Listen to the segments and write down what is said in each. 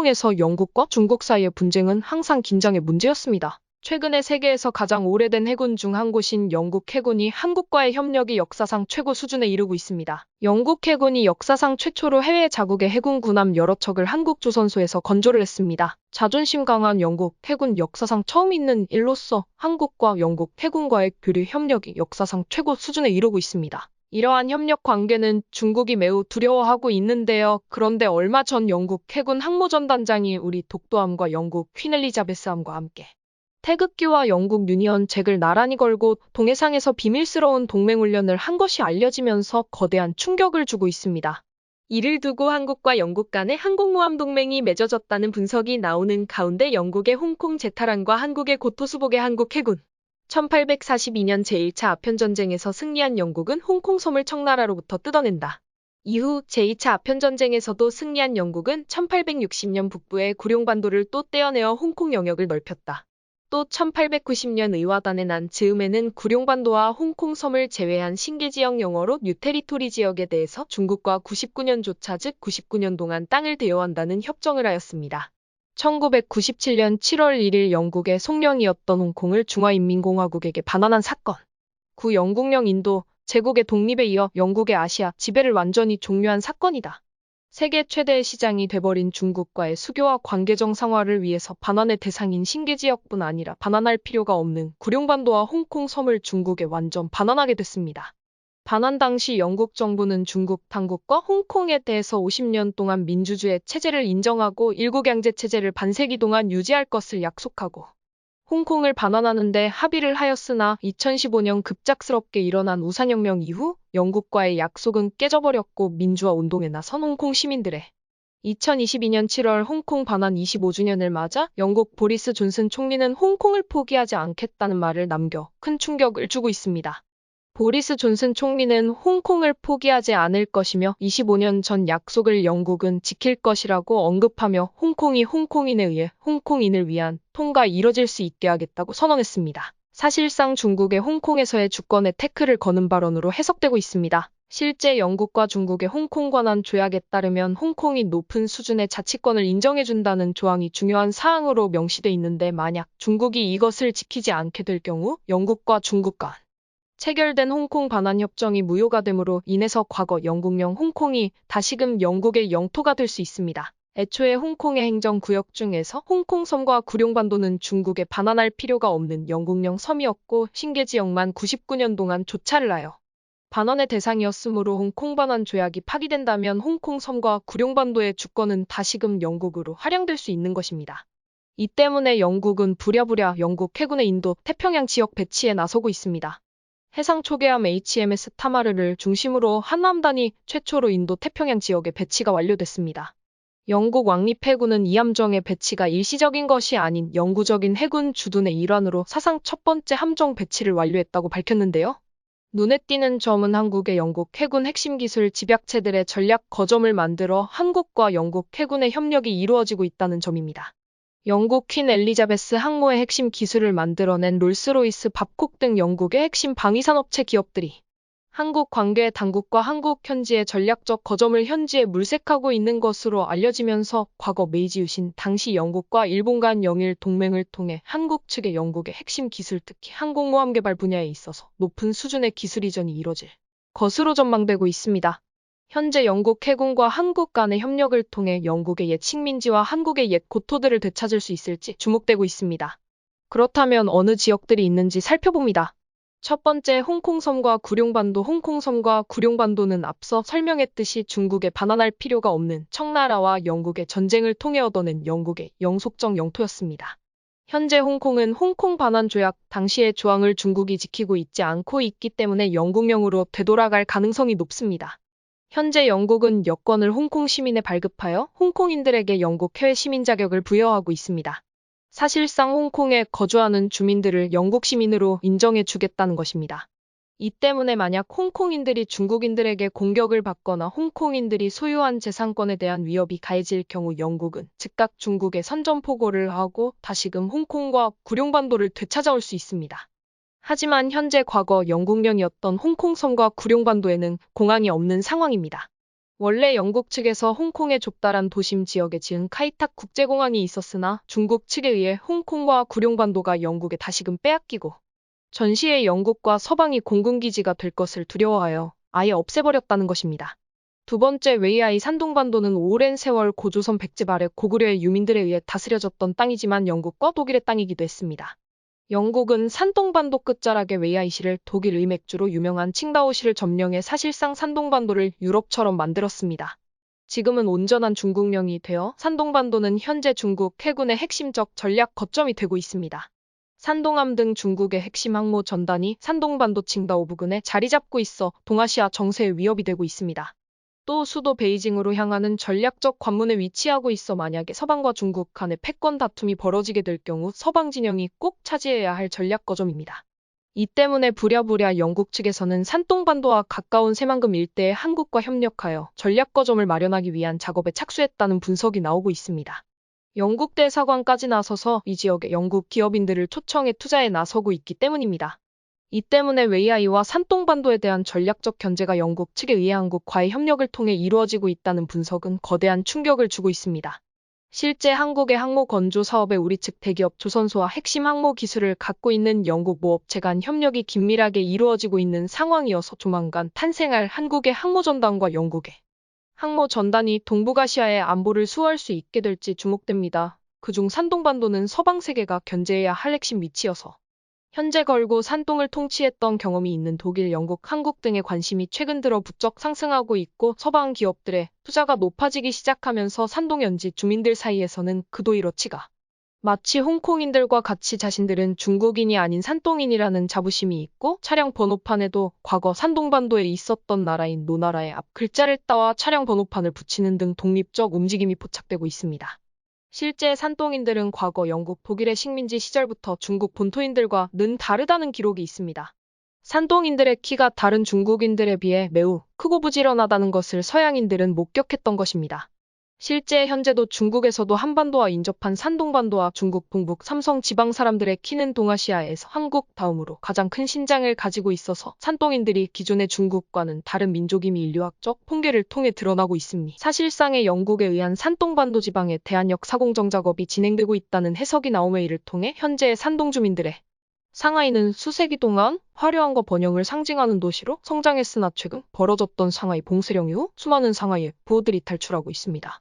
홍콩에서 영국과 중국 사이의 분쟁은 항상 긴장의 문제였습니다. 최근에 세계에서 가장 오래된 해군 중 한 곳인 영국 해군이 한국과의 협력이 역사상 최고 수준에 이르고 있습니다. 영국 해군이 역사상 최초로 해외 자국의 해군 군함 여러 척을 한국 조선소에서 건조를 했습니다. 자존심 강한 영국 해군 역사상 처음 있는 일로서 한국과 영국 해군과의 교류 협력이 역사상 최고 수준에 이르고 있습니다. 이러한 협력 관계는 중국이 매우 두려워하고 있는데요. 그런데 얼마 전 영국 해군 항모전단장이 우리 독도함과 영국 퀸 엘리자베스함과 함께 태극기와 영국 유니언 잭을 나란히 걸고 동해상에서 비밀스러운 동맹훈련을 한 것이 알려지면서 거대한 충격을 주고 있습니다. 이를 두고 한국과 영국 간의 항공모함 동맹이 맺어졌다는 분석이 나오는 가운데 영국의 홍콩 제탈항과 한국의 고토수복의 한국 해군 1842년 제1차 아편전쟁에서 승리한 영국은 홍콩섬을 청나라로부터 뜯어낸다. 이후 제2차 아편전쟁에서도 승리한 영국은 1860년 북부의 구룡반도를 또 떼어내어 홍콩 영역을 넓혔다. 또 1890년 의화단에 난 즈음에는 구룡반도와 홍콩섬을 제외한 신계지역 영어로 뉴테리토리 지역에 대해서 중국과 99년조차 즉 99년 동안 땅을 대여한다는 협정을 하였습니다. 1997년 7월 1일 영국의 속령이었던 홍콩을 중화인민공화국에게 반환한 사건. 구 영국령 인도 제국의 독립에 이어 영국의 아시아 지배를 완전히 종료한 사건이다. 세계 최대의 시장이 돼버린 중국과의 수교와 관계 정상화를 위해서 반환의 대상인 신계지역뿐 아니라 반환할 필요가 없는 구룡반도와 홍콩섬을 중국에 완전 반환하게 됐습니다. 반환 당시 영국 정부는 중국 당국과 홍콩에 대해서 50년 동안 민주주의 체제를 인정하고 일국양제 체제를 반세기 동안 유지할 것을 약속하고 홍콩을 반환하는데 합의를 하였으나 2015년 급작스럽게 일어난 우산혁명 이후 영국과의 약속은 깨져버렸고 민주화 운동에 나선 홍콩 시민들의 2022년 7월 홍콩 반환 25주년을 맞아 영국 보리스 존슨 총리는 홍콩을 포기하지 않겠다는 말을 남겨 큰 충격을 주고 있습니다. 보리스 존슨 총리는 홍콩을 포기하지 않을 것이며 25년 전 약속을 영국은 지킬 것이라고 언급하며 홍콩이 홍콩인에 의해 홍콩인을 위한 통가 이뤄질 수 있게 하겠다고 선언했습니다. 사실상 중국의 홍콩에서의 주권에 태클을 거는 발언으로 해석되고 있습니다. 실제 영국과 중국의 홍콩 관한 조약에 따르면 홍콩이 높은 수준의 자치권을 인정해준다는 조항이 중요한 사항으로 명시돼 있는데 만약 중국이 이것을 지키지 않게 될 경우 영국과 중국 간 체결된 홍콩 반환 협정이 무효가 됨으로 인해서 과거 영국령 홍콩이 다시금 영국의 영토가 될 수 있습니다. 애초에 홍콩의 행정구역 중에서 홍콩섬과 구룡반도는 중국에 반환할 필요가 없는 영국령 섬이었고 신계지역만 99년 동안 조차를 하여 반환의 대상이었으므로 홍콩 반환 조약이 파기된다면 홍콩섬과 구룡반도의 주권은 다시금 영국으로 활용될 수 있는 것입니다. 이 때문에 영국은 부랴부랴 영국 해군의 인도 태평양 지역 배치에 나서고 있습니다. 해상 초계함 HMS 타마르를 중심으로 한남단이 최초로 인도 태평양 지역에 배치가 완료됐습니다. 영국 왕립해군은 이 함정의 배치가 일시적인 것이 아닌 영구적인 해군 주둔의 일환으로 사상 첫 번째 함정 배치를 완료했다고 밝혔는데요. 눈에 띄는 점은 한국의 영국 해군 핵심 기술 집약체들의 전략 거점을 만들어 한국과 영국 해군의 협력이 이루어지고 있다는 점입니다. 영국 퀸 엘리자베스 항모의 핵심 기술을 만들어낸 롤스로이스 밥콕 등 영국의 핵심 방위산업체 기업들이 한국 관계 당국과 한국 현지의 전략적 거점을 현지에 물색하고 있는 것으로 알려지면서 과거 메이지 유신 당시 영국과 일본 간 영일 동맹을 통해 한국 측의 영국의 핵심 기술 특히 항공모함 개발 분야에 있어서 높은 수준의 기술 이전이 이뤄질 것으로 전망되고 있습니다. 현재 영국 해군과 한국 간의 협력을 통해 영국의 옛 식민지와 한국의 옛 고토들을 되찾을 수 있을지 주목되고 있습니다. 그렇다면 어느 지역들이 있는지 살펴봅니다. 첫 번째 홍콩섬과 구룡반도 홍콩섬과 구룡반도는 앞서 설명했듯이 중국에 반환할 필요가 없는 청나라와 영국의 전쟁을 통해 얻어낸 영국의 영속적 영토였습니다. 현재 홍콩은 홍콩 반환 조약 당시의 조항을 중국이 지키고 있지 않고 있기 때문에 영국령으로 되돌아갈 가능성이 높습니다. 현재 영국은 여권을 홍콩 시민에 발급하여 홍콩인들에게 영국 해외 시민 자격을 부여하고 있습니다. 사실상 홍콩에 거주하는 주민들을 영국 시민으로 인정해 주겠다는 것입니다. 이 때문에 만약 홍콩인들이 중국인들에게 공격을 받거나 홍콩인들이 소유한 재산권에 대한 위협이 가해질 경우 영국은 즉각 중국에 선전포고를 하고 다시금 홍콩과 구룡반도를 되찾아올 수 있습니다. 하지만 현재 과거 영국령이었던 홍콩섬과 구룡반도에는 공항이 없는 상황입니다. 원래 영국 측에서 홍콩의 좁다란 도심 지역에 지은 카이탁 국제공항이 있었으나 중국 측에 의해 홍콩과 구룡반도가 영국에 다시금 빼앗기고 전시에 영국과 서방이 공군기지가 될 것을 두려워하여 아예 없애버렸다는 것입니다. 두 번째, 웨이아이 산둥반도는 오랜 세월 고조선 백제 말에 고구려의 유민들에 의해 다스려졌던 땅이지만 영국과 독일의 땅이기도 했습니다. 영국은 산둥반도 끝자락의 웨이아이시를 독일의 맥주로 유명한 칭다오시를 점령해 사실상 산둥반도를 유럽처럼 만들었습니다. 지금은 온전한 중국령이 되어 산둥반도는 현재 중국 해군의 핵심적 전략 거점이 되고 있습니다. 산동함 등 중국의 핵심 항모 전단이 산둥반도 칭다오 부근에 자리 잡고 있어 동아시아 정세에 위협이 되고 있습니다. 또 수도 베이징으로 향하는 전략적 관문에 위치하고 있어 만약에 서방과 중국 간의 패권 다툼이 벌어지게 될 경우 서방 진영이 꼭 차지해야 할 전략 거점입니다. 이 때문에 부랴부랴 영국 측에서는 산둥반도와 가까운 새만금 일대에 한국과 협력하여 전략 거점을 마련하기 위한 작업에 착수했다는 분석이 나오고 있습니다. 영국 대사관까지 나서서 이 지역의 영국 기업인들을 초청해 투자에 나서고 있기 때문입니다. 이 때문에 웨이아이와 산둥반도에 대한 전략적 견제가 영국 측에 의해 한국과의 협력을 통해 이루어지고 있다는 분석은 거대한 충격을 주고 있습니다. 실제 한국의 항모 건조 사업에 우리 측 대기업 조선소와 핵심 항모 기술을 갖고 있는 영국 모업체 간 협력이 긴밀하게 이루어지고 있는 상황이어서 조만간 탄생할 한국의 항모전단과 영국의 항모전단이 동북아시아의 안보를 수호할 수 있게 될지 주목됩니다. 그중 산둥반도는 서방 세계가 견제해야 할 핵심 위치여서 현재 걸고 산둥을 통치했던 경험이 있는 독일, 영국, 한국 등의 관심이 최근 들어 부쩍 상승하고 있고 서방 기업들의 투자가 높아지기 시작하면서 산둥 현지 주민들 사이에서는 그 도이러치가 마치 홍콩인들과 같이 자신들은 중국인이 아닌 산둥인이라는 자부심이 있고 차량 번호판에도 과거 산둥반도에 있었던 나라인 노나라의 앞 글자를 따와 차량 번호판을 붙이는 등 독립적 움직임이 포착되고 있습니다. 실제 산둥인들은 과거 영국, 독일의 식민지 시절부터 중국 본토인들과는 다르다는 기록이 있습니다. 산둥인들의 키가 다른 중국인들에 비해 매우 크고 부지런하다는 것을 서양인들은 목격했던 것입니다. 실제 현재도 중국에서도 한반도와 인접한 산둥반도와 중국 동북 삼성 지방 사람들의 키는 동아시아에서 한국 다음으로 가장 큰 신장을 가지고 있어서 산둥인들이 기존의 중국과는 다른 민족임이 인류학적 통계를 통해 드러나고 있습니다. 사실상의 영국에 의한 산둥반도 지방의 대한역 사공정 작업이 진행되고 있다는 해석이 나옴에 이를 통해 현재의 산둥 주민들의 상하이는 수세기 동안 화려함과 번영을 상징하는 도시로 성장했으나 최근 벌어졌던 상하이 봉쇄령 이후 수많은 상하이의 부호들이 탈출하고 있습니다.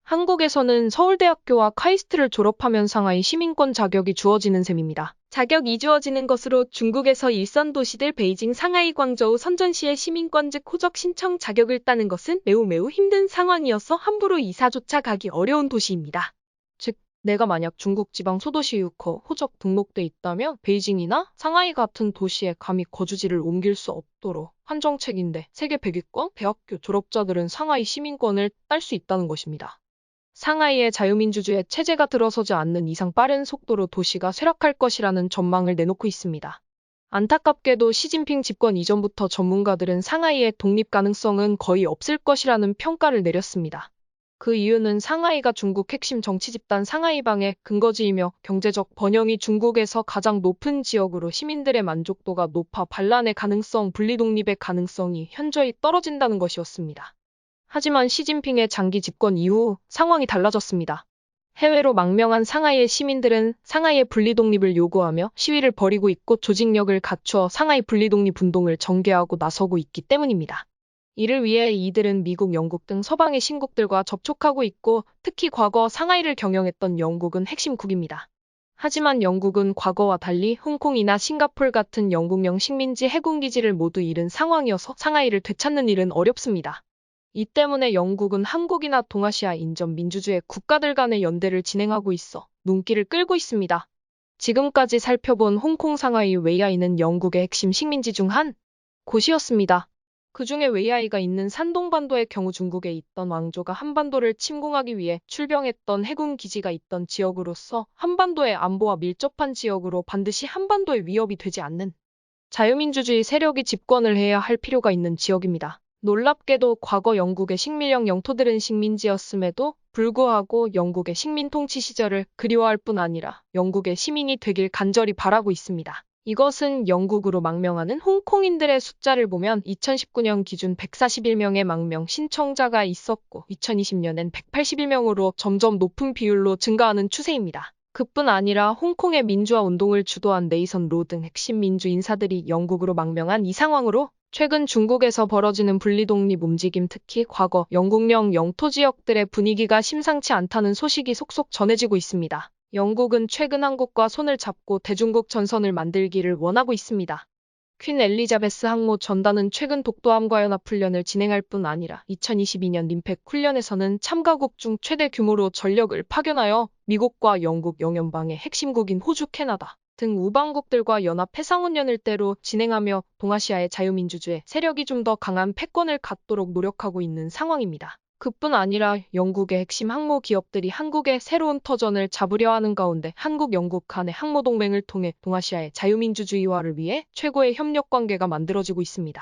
한국에서는 서울대학교와 카이스트를 졸업하면 상하이 시민권 자격이 주어지는 셈입니다. 자격이 주어지는 것으로 중국에서 일선 도시들 베이징, 상하이, 광저우, 선전시의 시민권 즉 호적 신청 자격을 따는 것은 매우 힘든 상황이어서 함부로 이사조차 가기 어려운 도시입니다. 즉 내가 만약 중국 지방 소도시 유커 호적 등록돼 있다면 베이징이나 상하이 같은 도시에 감히 거주지를 옮길 수 없도록 한 정책인데 세계 100위권 대학교 졸업자들은 상하이 시민권을 딸 수 있다는 것입니다. 상하이의 자유민주주의 체제가 들어서지 않는 이상 빠른 속도로 도시가 쇠락할 것이라는 전망을 내놓고 있습니다. 안타깝게도 시진핑 집권 이전부터 전문가들은 상하이의 독립 가능성은 거의 없을 것이라는 평가를 내렸습니다. 그 이유는 상하이가 중국 핵심 정치 집단 상하이방의 근거지이며 경제적 번영이 중국에서 가장 높은 지역으로 시민들의 만족도가 높아 반란의 가능성, 분리독립의 가능성이 현저히 떨어진다는 것이었습니다. 하지만 시진핑의 장기 집권 이후 상황이 달라졌습니다. 해외로 망명한 상하이의 시민들은 상하이의 분리독립을 요구하며 시위를 벌이고 있고 조직력을 갖추어 상하이 분리독립 운동을 전개하고 나서고 있기 때문입니다. 이를 위해 이들은 미국, 영국 등 서방의 신국들과 접촉하고 있고 특히 과거 상하이를 경영했던 영국은 핵심국입니다. 하지만 영국은 과거와 달리 홍콩이나 싱가폴 같은 영국령 식민지 해군기지를 모두 잃은 상황이어서 상하이를 되찾는 일은 어렵습니다. 이 때문에 영국은 한국이나 동아시아 인접 민주주의 국가들 간의 연대를 진행하고 있어 눈길을 끌고 있습니다. 지금까지 살펴본 홍콩, 상하이, 웨이아이는 영국의 핵심 식민지 중 한 곳이었습니다. 그중에 웨이아이가 있는 산둥반도의 경우 중국에 있던 왕조가 한반도를 침공하기 위해 출병했던 해군 기지가 있던 지역으로서 한반도의 안보와 밀접한 지역으로 반드시 한반도의 위협이 되지 않는 자유민주주의 세력이 집권을 해야 할 필요가 있는 지역입니다. 놀랍게도 과거 영국의 식민령 영토들은 식민지였음에도 불구하고 영국의 식민 통치 시절을 그리워할 뿐 아니라 영국의 시민이 되길 간절히 바라고 있습니다. 이것은 영국으로 망명하는 홍콩인들의 숫자를 보면 2019년 기준 141명의 망명 신청자가 있었고 2020년엔 181명으로 점점 높은 비율로 증가하는 추세입니다. 그뿐 아니라 홍콩의 민주화 운동을 주도한 네이선 로 등 핵심 민주 인사들이 영국으로 망명한 이 상황으로 최근 중국에서 벌어지는 분리독립 움직임, 특히 과거 영국령 영토 지역들의 분위기가 심상치 않다는 소식이 속속 전해지고 있습니다. 영국은 최근 한국과 손을 잡고 대중국 전선을 만들기를 원하고 있습니다. 퀸 엘리자베스 항모 전단은 최근 독도함과 연합훈련을 진행할 뿐 아니라 2022년 림팩 훈련에서는 참가국 중 최대 규모로 전력을 파견하여 미국과 영국 영연방의 핵심국인 호주, 캐나다 등 우방국들과 연합 해상훈련을 때로 진행하며 동아시아의 자유민주주의 세력이 좀 더 강한 패권을 갖도록 노력하고 있는 상황입니다. 그뿐 아니라 영국의 핵심 항모 기업들이 한국의 새로운 터전을 잡으려 하는 가운데 한국, 영국 간의 항모 동맹을 통해 동아시아의 자유민주주의화를 위해 최고의 협력 관계가 만들어지고 있습니다.